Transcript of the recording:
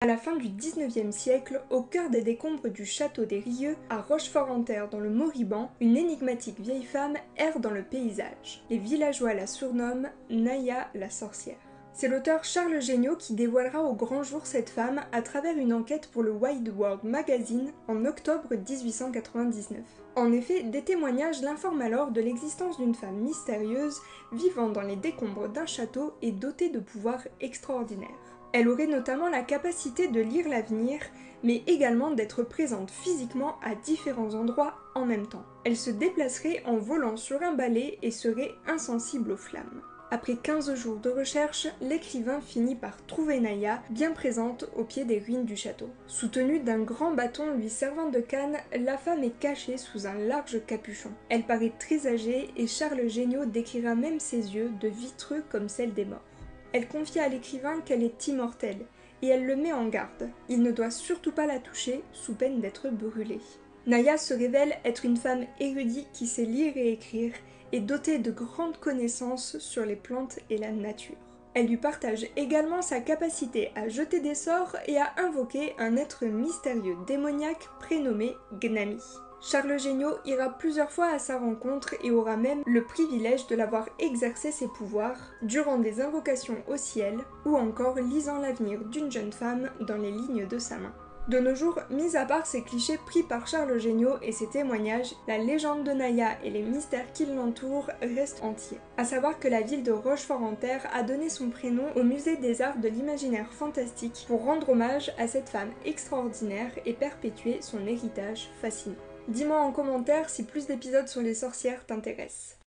À la fin du XIXe siècle, au cœur des décombres du château des Rieux, à Rochefort-en-Terre dans le Morbihan, une énigmatique vieille femme erre dans le paysage. Les villageois la surnomment Naya la sorcière. C'est l'auteur Charles Géniaux qui dévoilera au grand jour cette femme à travers une enquête pour le Wide World Magazine en octobre 1899. En effet, des témoignages l'informent alors de l'existence d'une femme mystérieuse vivant dans les décombres d'un château et dotée de pouvoirs extraordinaires. Elle aurait notamment la capacité de lire l'avenir, mais également d'être présente physiquement à différents endroits en même temps. Elle se déplacerait en volant sur un balai et serait insensible aux flammes. Après 15 jours de recherche, l'écrivain finit par trouver Naya, bien présente au pied des ruines du château. Soutenue d'un grand bâton lui servant de canne, la femme est cachée sous un large capuchon. Elle paraît très âgée et Charles Géniaux décrira même ses yeux de vitreux comme celles des morts. Elle confie à l'écrivain qu'elle est immortelle, et elle le met en garde. Il ne doit surtout pas la toucher, sous peine d'être brûlée. Naya se révèle être une femme érudite qui sait lire et écrire, et dotée de grandes connaissances sur les plantes et la nature. Elle lui partage également sa capacité à jeter des sorts et à invoquer un être mystérieux démoniaque prénommé Gnami. Charles Géniaux ira plusieurs fois à sa rencontre et aura même le privilège de la voir exercer ses pouvoirs durant des invocations au ciel ou encore lisant l'avenir d'une jeune femme dans les lignes de sa main. De nos jours, mis à part ces clichés pris par Charles Géniaux et ses témoignages, la légende de Naya et les mystères qui l'entourent restent entiers. À savoir que la ville de Rochefort-en-Terre a donné son prénom au musée des arts de l'imaginaire fantastique pour rendre hommage à cette femme extraordinaire et perpétuer son héritage fascinant. Dis-moi en commentaire si plus d'épisodes sur les sorcières t'intéressent.